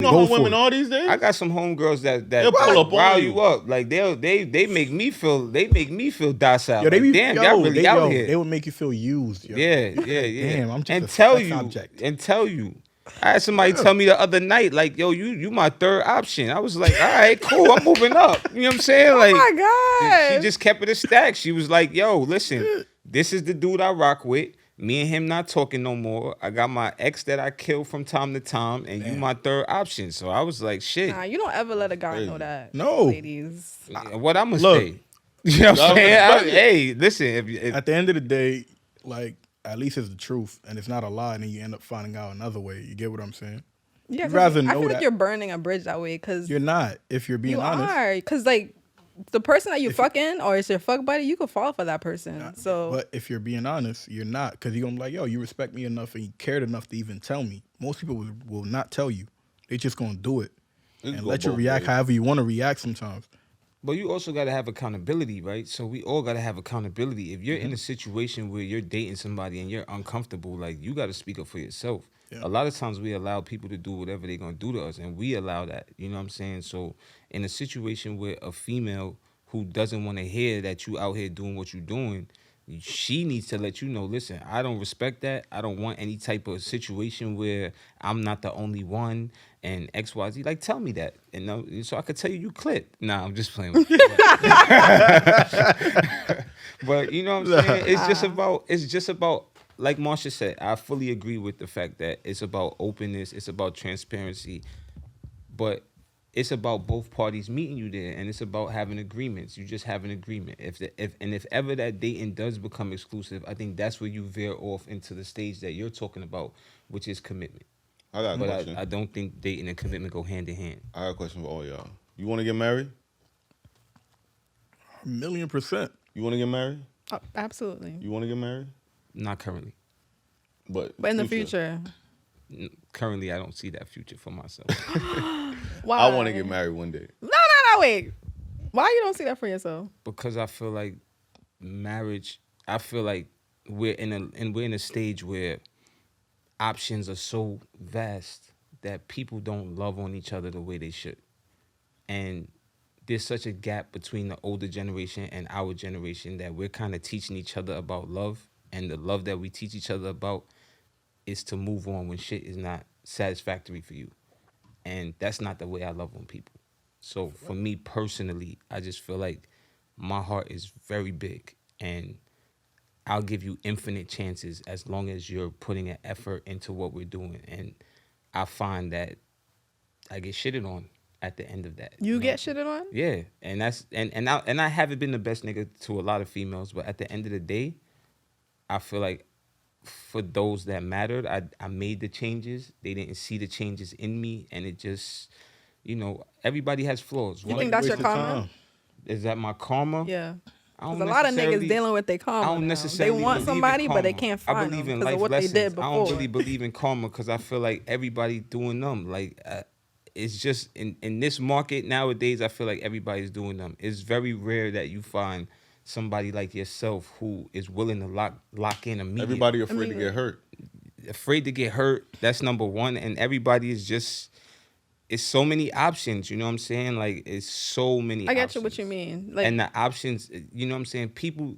know women all these days. I got some homegirls that they'll pull up rile on you up. Like they make me feel docile. Yo, they like, be, damn, y'all really out here. They would make you feel used. Yo. Yeah. Damn, I'm just and a tell sex you object. and tell you. I had somebody tell me the other night, like, yo, you my third option. I was like, all right, cool, I'm moving up. You know what I'm saying? Like, oh my God. she just kept it a stack. She was like, yo, listen, this is the dude I rock with. Me and him not talking no more. I got my ex that I kill from time to time, and you my third option. So I was like, shit. Nah, you don't ever let a guy know that. No. Ladies. What I'm going to Look. say? You know what I'm saying? Hey, listen. If At the end of the day, like, at least it's the truth, and it's not a lie, and then you end up finding out another way. You get what I'm saying? Yeah, You'd rather I know feel like that. you're burning a bridge that way because You're not, if you're being you honest. are. Because, like, the person that you fucking or it's your fuck buddy, you could fall for that person. So, But if you're being honest, you're not. Because you're going to be like, yo, you respect me enough and you cared enough to even tell me. Most people will not tell you. They just going to do it. And let you react however you want to react sometimes. But you also got to have accountability, right? So we all got to have accountability. If you're in a situation where you're dating somebody and you're uncomfortable, like, you got to speak up for yourself. Yeah. A lot of times we allow people to do whatever they're going to do to us, and we allow that. You know what I'm saying? So in a situation where a female who doesn't want to hear that you out here doing what you're doing, she needs to let you know, listen, I don't respect that. I don't want any type of situation where I'm not the only one and XYZ. Like, tell me that. And so I could tell you clip. Nah, I'm just playing with you. But you know what I'm saying? It's just about, like Marsha said, I fully agree with the fact that it's about openness, it's about transparency, but it's about both parties meeting you there, and it's about having agreements. You just have an agreement. If ever that dating does become exclusive, I think that's where you veer off into the stage that you're talking about, which is commitment. I got a question. I don't think dating and commitment go hand in hand. I got a question for all y'all. You want to get married? 1,000,000%. You want to get married? absolutely. You want to get married? Not currently. But in the future. Currently, I don't see that future for myself. Why? I want to get married one day. No, wait. Why you don't see that for yourself? Because I feel like marriage, I feel like we're in a stage where options are so vast that people don't love on each other the way they should. And there's such a gap between the older generation and our generation that we're kind of teaching each other about love, and the love that we teach each other about is to move on when shit is not satisfactory for you. And that's not the way I love on people. So for me personally, I just feel like my heart is very big, and I'll give you infinite chances as long as you're putting an effort into what we're doing. And I find that I get shitted on at the end of that. You get shitted on? Yeah. And that's and I haven't been the best nigga to a lot of females, but at the end of the day, I feel like for those that mattered, I made the changes. They didn't see the changes in me, and it just, everybody has flaws. You think that's your karma? Is that my karma? Yeah. Because a lot of niggas dealing with their karma. I don't necessarily They want somebody, but they karma. can't find I believe them in because life of what lessons. they did before. I don't really believe in karma because I feel like everybody doing them. Like, it's just in this market nowadays, I feel like everybody's doing them. It's very rare that you find somebody like yourself who is willing to lock in immediately. Everybody afraid to get hurt. Afraid to get hurt. That's number one. And everybody is just, it's so many options. You know what I'm saying? Like, it's so many options. I get you what you mean. Like, and the options, you know what I'm saying? People,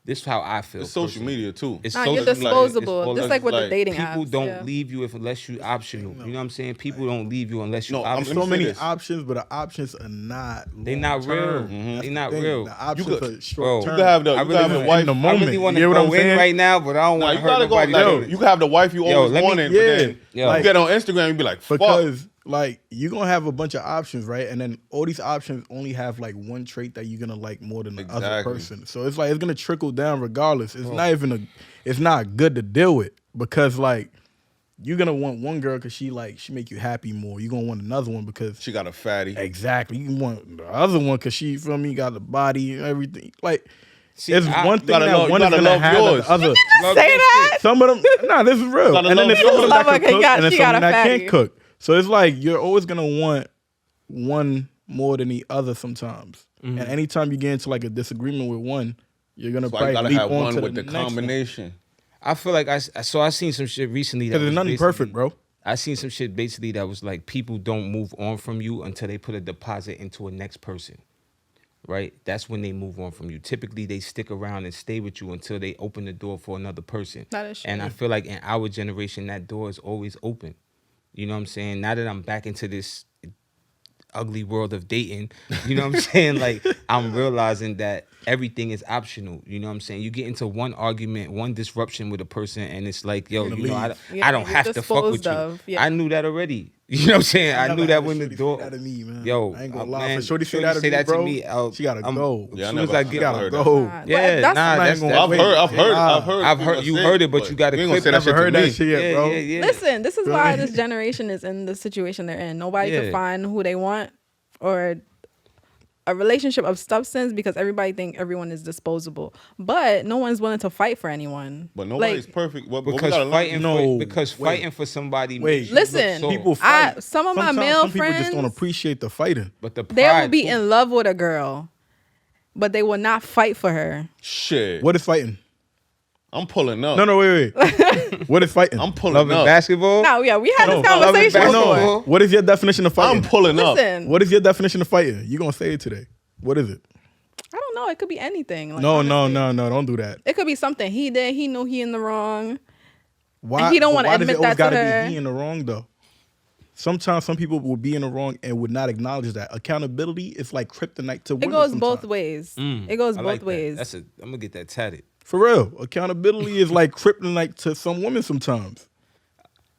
this is how I feel. It's social media too. It's you're disposable. Just like with the dating apps. People don't leave you unless you optional. You know what I'm saying? People don't leave you unless you optional. So many options, but the options are not. They not real. They not real. The options are short term. You can have the wife in the moment. I really want to go in right now, but I don't want to hurt nobody. You can have the wife you always wanted, but then you get on Instagram and be like, fuck. Because like you're gonna have a bunch of options, right? And then all these options only have like one trait that you're gonna like more than the other person. So it's like it's gonna trickle down regardless. It's not even it's not good to deal with because like you're gonna want one girl because she make you happy more. You're gonna want another one because she got a fatty. Exactly. You want the other one because she got the body and everything. Like see, it's one thing that one is gonna love have yours. the other. Say that? Some of them, nah, this is real. And then there's some of them that can cook, and then some of them that can't cook. So it's like you're always gonna want one more than the other sometimes. And anytime you get into like a disagreement with one, you're gonna probably leap have on one to with the next combination. I feel like I seen some shit recently. Because there's nothing perfect, bro. I seen some shit basically that was like people don't move on from you until they put a deposit into a next person. Right? That's when they move on from you. Typically, they stick around and stay with you until they open the door for another person. That is true. And I feel like in our generation, that door is always open. You know what I'm saying? Now that I'm back into this ugly world of dating, you know what I'm saying? Like, I'm realizing that everything is optional. You know what I'm saying? You get into one argument, one disruption with a person, and it's like, yo, you know, I don't have to fuck with you. Yeah. I knew that already. You know what I'm saying? I knew that when the door. That to me, man. Yo, I ain't gonna lie. Man, For Shorty say that to me, bro, she gotta go. Yeah, as soon as I get gotta go. Yeah, I've heard. You heard it, but you gotta clip. Never heard that shit yet, bro. Listen, this is why this generation is in the situation they're in. Nobody can find who they want or a relationship of substance because everybody think everyone is disposable, but no one's willing to fight for anyone. But nobody's perfect. Because fighting for somebody. Listen, people fight. Some of my male friends people just don't appreciate the fighting. But they will be in love with a girl, but they will not fight for her. Shit. What is fighting? I'm pulling up. No, wait. What is fighting? I'm pulling up. Basketball? No, yeah, we had this conversation before. What is your definition of fighting? I'm pulling up. What is your definition of fighting? You gonna say it today? What is it? I don't know. It could be anything. Like, no. Don't do that. It could be something he did. He knew he in the wrong. Why? And he don't want to admit that to her. Why does it always gotta be he in the wrong though? Sometimes some people will be in the wrong and would not acknowledge that. Accountability is like kryptonite to women. It goes sometimes. both ways. It goes both ways. I'm gonna get that tatted. For real, accountability is like kryptonite to some women sometimes.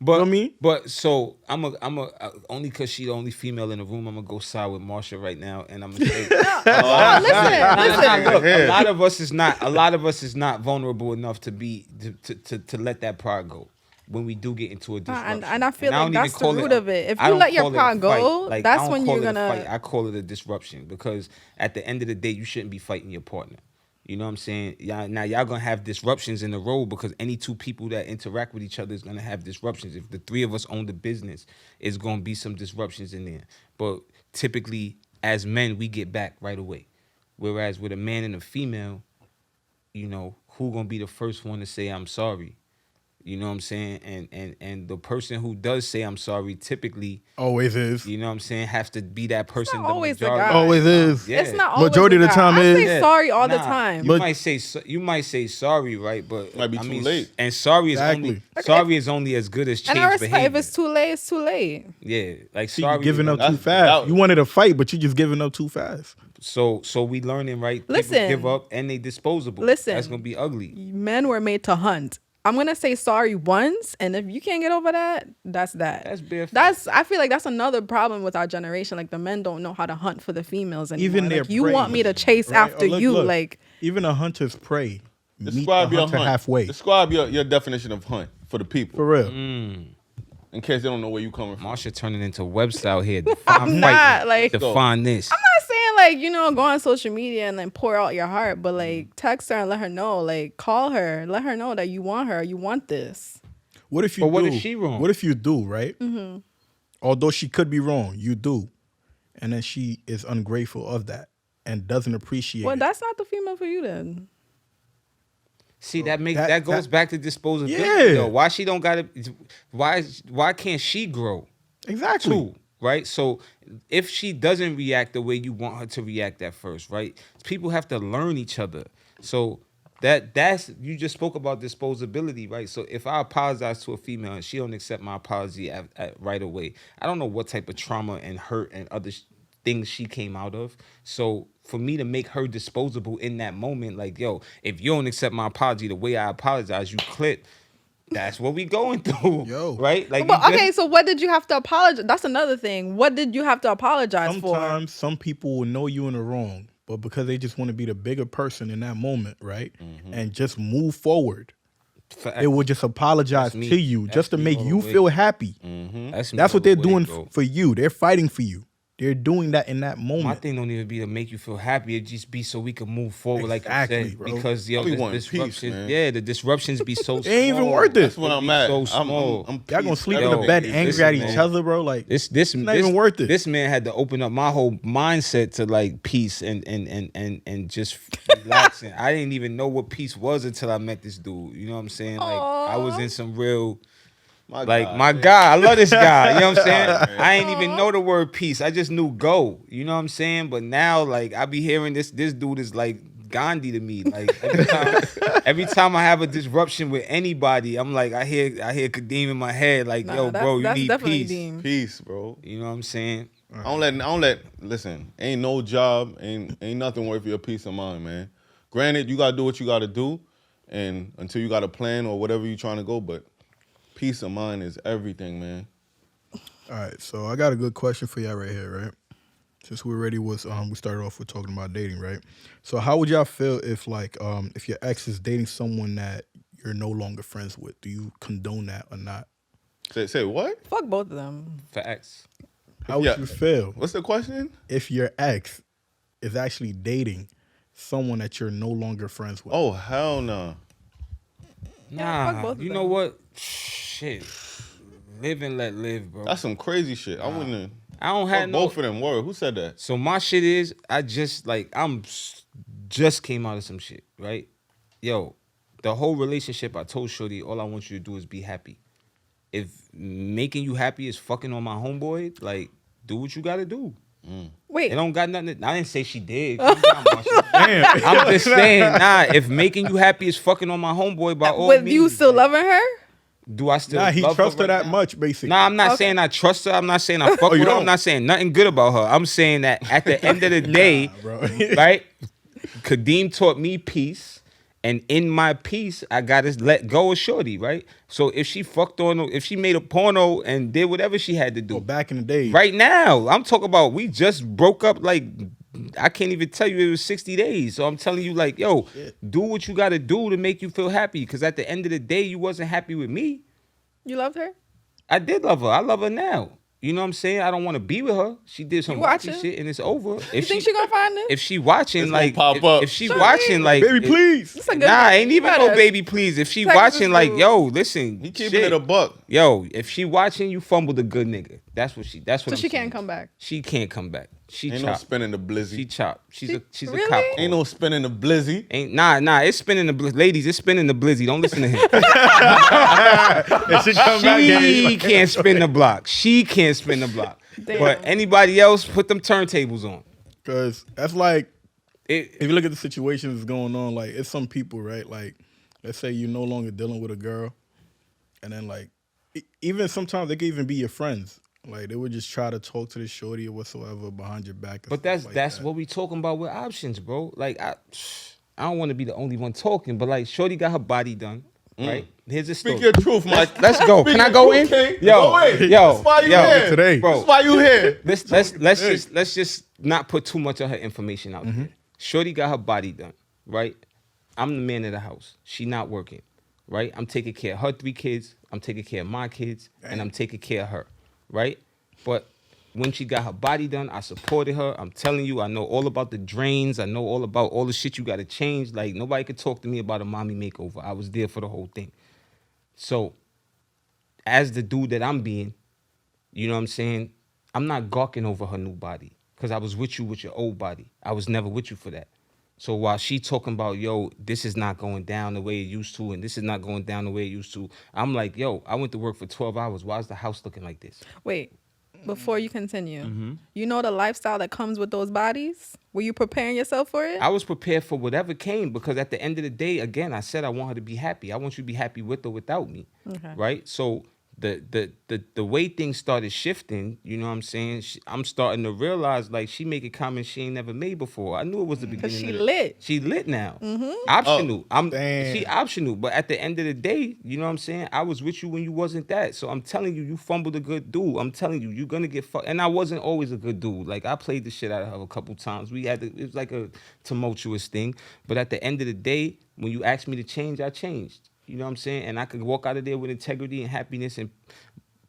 But you know what I mean? But so I'm only because she's the only female in the room. I'm gonna go side with Marsha right now, and I'm gonna say, listen. Look, a lot of us is not vulnerable enough to be to let that pride go. When we do get into a disruption, and I feel like that's the root of it. If you let your pride go, that's when you're gonna. I call it a disruption because at the end of the day, you shouldn't be fighting your partner. You know what I'm saying? Now y'all gonna have disruptions in the road because any two people that interact with each other is gonna have disruptions. If the three of us own the business, it's gonna be some disruptions in there. But typically, as men, we get back right away. Whereas with a man and a female, you know, who gonna be the first one to say I'm sorry? You know what I'm saying? And the person who does say I'm sorry typically always is. You know what I'm saying? Has to be that person. It's not always the majority. guy. Always is. Yeah. It's not always majority of the time I is. say sorry all the time. You might say sorry, right? But might be too late. And sorry is only as good as change and I respect behavior. if it's too late, it's too late. Yeah, like See, sorry. you giving up too fast. You wanted to fight, but you just giving up too fast. So we learning, right? Listen, people give up and they disposable. Listen, that's gonna be ugly. Men were made to hunt. I'm gonna say sorry once, and if you can't get over that, that's that. That's bare fact. I feel like that's another problem with our generation. Like the men don't know how to hunt for the females anymore. Even like, you prey, want me to chase after you, look. like even a hunter's prey. Describe your hunt halfway. Describe your definition of hunt for the people. For real. In case they don't know where you coming from. Marsha turning into web style here. I'm not like define this. I'm not saying like, you know, go on social media and then pour out your heart, but like text her and let her know, like call her, let her know that you want her, you want this. What if you what if she wrong? What if you do, right? Mm-hmm. Although she could be wrong, you do. And then she is ungrateful of that and doesn't appreciate it. That's not the female for you then. See, that goes back to disposability. Yeah. Though. Why she don't got it? Why can't she grow? Exactly. Too, right? So if she doesn't react the way you want her to react at first, right? People have to learn each other. So that's you just spoke about disposability, right? So if I apologize to a female and she don't accept my apology right away, I don't know what type of trauma and hurt and other things she came out of. So for me to make her disposable in that moment, like, yo, if you don't accept my apology the way I apologize, you clip. That's what we going through, right? Like, so what did you have to apologize? That's another thing. What did you have to apologize for? Sometimes some people will know you in the wrong, but because they just want to be the bigger person in that moment, right? Mm-hmm. And just move forward. They will just apologize to you just to make you feel happy. Mm-hmm. That's what they're doing for you. They're fighting for you. They're doing that in that moment. My thing don't even be to make you feel happy. It just be so we can move forward, exactly, like you said. Bro. Because the disruption, the disruptions be so small. They ain't even worth it. That's what I'm at. So small. Y'all gonna sleep in the bed angry at each other, bro. Like this not even worth it. This man had to open up my whole mindset to like peace and just relaxing. I didn't even know what peace was until I met this dude. You know what I'm saying? Like I was in some real. My guy, I love this guy. You know what I'm saying? I ain't even know the word peace. I just knew go. You know what I'm saying? But now, like, I be hearing this dude is like Gandhi to me. Like every time I have a disruption with anybody, I'm like, I hear Kadeem in my head, like, yo, bro, you need peace. Deem. Peace, bro. You know what I'm saying? I don't let listen, ain't no job, ain't nothing worth your peace of mind, man. Granted, you gotta do what you gotta do, and until you got a plan or whatever you trying to go, but peace of mind is everything, man. All right, so I got a good question for y'all right here, right? Since we already we started off with talking about dating, right? So how would y'all feel if if your ex is dating someone that you're no longer friends with? Do you condone that or not? Say what? Fuck both of them. Facts. How would you feel? What's the question? If your ex is actually dating someone that you're no longer friends with? Oh, hell no. Nah, you know what? Shit. Live and let live, bro. That's some crazy shit. I wouldn't. I don't have both of them. Word. Who said that? So my shit is, I'm just came out of some shit, right? Yo, the whole relationship, I told Shorty, all I want you to do is be happy. If making you happy is fucking on my homeboy, like, do what you gotta do. Wait. It don't got nothing. I didn't say she did. I'm just saying, if making you happy is fucking on my homeboy, by all means. With you still loving her? Do I still he love trusts her right that now? much, basically. Nah, I'm not saying I trust her. I'm not saying I fuck with her. I'm not saying nothing good about her. I'm saying that at the end of the day, right, Kadeem taught me peace. And in my peace, I gotta let go of Shorty, right? So if she if she made a porno and did whatever she had to do. Back in the day. Right now, I'm talking about we just broke up, like, I can't even tell you it was 60 days. So I'm telling you, like, yo, do what you gotta do to make you feel happy. Because at the end of the day, you wasn't happy with me. You loved her? I did love her. I love her now. You know what I'm saying? I don't want to be with her. She did some wacky shit and it's over. You think she gonna find it? If she watching, like, pop up. If she watching, like, baby, please. Ain't even no baby, please. If she watching, like, yo, listen, he keeping it a buck. Yo, if she watching, you fumbled a good nigga. That's what. So she can't come back. She can't come back. She ain't chopped. No spinning the blizzy. She chopped. She's really? a cop. Ain't no spinning the blizzy. Ain't nah. It's spinning the ladies. It's spinning the blizzy. Don't listen to him. She can't spin the block. She can't spin the block. Damn. But anybody else, put them turntables on. Because that's like, if you look at the situation that's going on, like, it's some people, right? Like, let's say you're no longer dealing with a girl, and then, like, even sometimes they could even be your friends. Like, they would just try to talk to the shorty or whatsoever behind your back. But that's what we talking about with options, bro. Like, I don't want to be the only one talking, but, like, shorty got her body done, right? Here's a story. Speak your truth, Mike. Let's go. Can I go in? Yo, that's why you here today, bro. That's why you here. Let's just not put too much of her information out there. Shorty got her body done, right? I'm the man of the house. She not working, right? I'm taking care of her 3 kids. I'm taking care of my kids, and I'm taking care of her, right? But when she got her body done, I supported her. I'm telling you, I know all about the drains. I know all about all the shit you got to change. Like, nobody could talk to me about a mommy makeover. I was there for the whole thing. So, as the dude that I'm being, you know what I'm saying, I'm not gawking over her new body because I was with you with your old body. I was never with you for that. So while she talking about, yo, this is not going down the way it used to and this is not going down the way it used to, I'm like, yo, I went to work for 12 hours. Why is the house looking like this? Wait, before you continue, you know the lifestyle that comes with those bodies? Were you preparing yourself for it? I was prepared for whatever came because at the end of the day, again, I said I want her to be happy. I want you to be happy with or without me, right? So the way things started shifting, you know what I'm saying? I'm starting to realize, like, she making comments she ain't never made before. I knew it was the beginning. She lit. She lit now. Optional. She optional. But at the end of the day, you know what I'm saying? I was with you when you wasn't that. So I'm telling you, you fumbled a good dude. I'm telling you, you're gonna get fucked. And I wasn't always a good dude. Like, I played the shit out of her a couple times. It was like a tumultuous thing. But at the end of the day, when you asked me to change, I changed. You know what I'm saying? And I could walk out of there with integrity and happiness and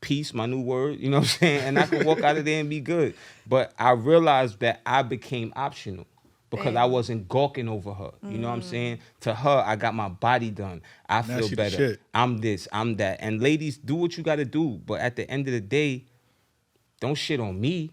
peace, my new word, you know what I'm saying? And I could walk out of there and be good. But I realized that I became optional because I wasn't gawking over her. You know what I'm saying? To her, I got my body done. I feel better. I'm this, I'm that. And ladies, do what you got to do. But at the end of the day, don't shit on me.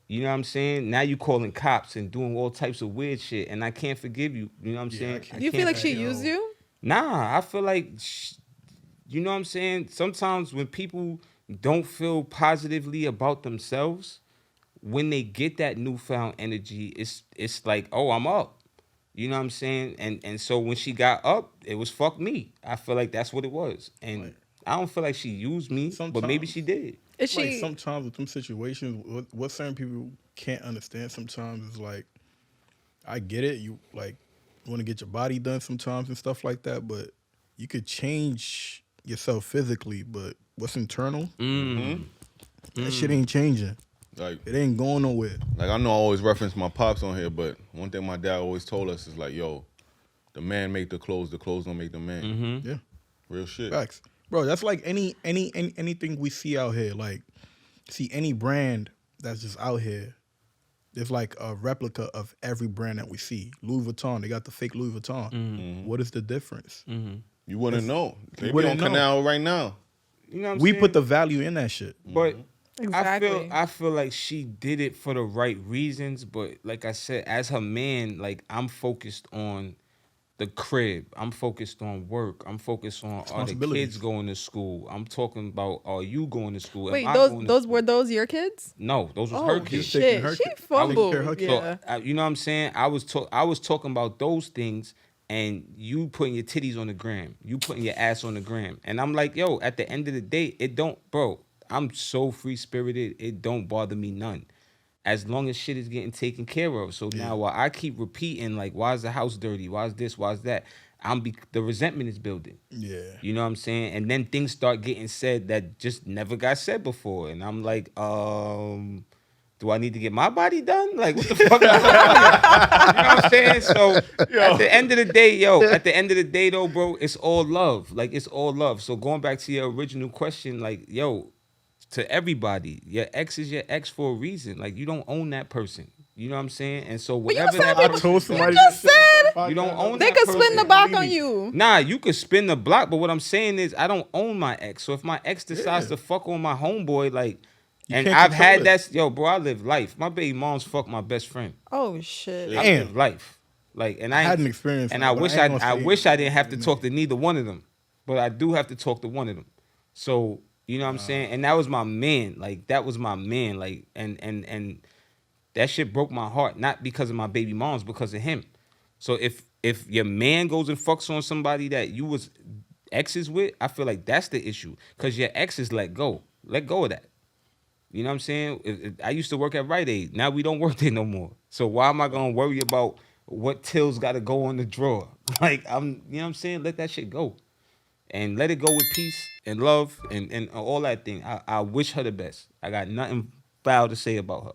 You know what I'm saying? Now you calling cops and doing all types of weird shit, and I can't forgive you. You know what I'm saying? Do you feel like she used you? Nah, I feel like you know what I'm saying? Sometimes when people don't feel positively about themselves, when they get that newfound energy, it's like, oh, I'm up. You know what I'm saying? And so when she got up, it was fuck me. I feel like that's what it was. And Right. I don't feel like she used me, but maybe Sometimes. she did. Is Like she? sometimes with some situations, what certain people can't understand sometimes is like, I get it. You like want to get your body done sometimes and stuff like that, but you could change yourself physically, but what's internal, that shit ain't changing. Like, It ain't going nowhere. like I know I always reference my pops on here, but one thing my dad always told us is like, yo, the man make the clothes don't make the man. Yeah, Real shit. facts, bro. That's like anything we see out here. Like, see any brand that's just out here. There's like a replica of every brand that we see. Louis Vuitton, they got the fake Louis Vuitton. What is the difference? You wouldn't know. They be on wouldn't know. Canal right now. You know what I'm We saying? put the value in that shit. But Exactly. I feel like she did it for the right reasons, but like I said, as her man, like I'm focused on the crib. I'm focused on work. I'm focused on are the Responsibilities. kids going to school. I'm talking about are you going to school? Am Wait, I going to those school? were those your kids? No, those was Oh her kids. taking shit, her she kid- fumbled. her kid. Yeah. So, you know what I'm saying? I was talking about those things, and you putting your titties on the gram, you putting your ass on the gram, and I'm like, yo, at the end of the day, it don't, bro. I'm so free spirited, it don't bother me none, as long as shit is getting taken care of. So now, while I keep repeating like, why is the house dirty? Why is this? Why is that? The resentment is building. Yeah. You know what I'm saying? And then things start getting said that just never got said before. And I'm like, do I need to get my body done? Like, what the fuck? You know what I'm saying? So at the end of the day, though, bro, it's all love. Like, it's all love. So going back to your original question, like, yo, to everybody, your ex is your ex for a reason. Like, you don't own that person. You know what I'm saying? And so whatever that I person, told somebody. just said you don't own They that could spin person. the block on you. Nah, you could spin the block, but what I'm saying is I don't own my ex. So if my ex decides to fuck on my homeboy, like, and can't I've control had it. that, yo, bro, I live life. My baby mom's fucked my best friend. Oh shit. I Damn. live life. Like, and I had an experience and like I that, wish but I ain't I gonna say wish I didn't have to talk to neither one of them, but I do have to talk to one of them. So you know what I'm saying? And that was my man. Like, that was my man. Like, and that shit broke my heart, not because of my baby moms, because of him. So if your man goes and fucks on somebody that you was exes with, I feel like that's the issue, because your exes let go of that. You know what I'm saying? I used to work at Rite Aid. Now we don't work there no more. So why am I gonna worry about what tills got to go on the drawer? Like, you know what I'm saying? Let that shit go, and let it go with peace and love and all that thing. I wish her the best. I got nothing foul to say about her.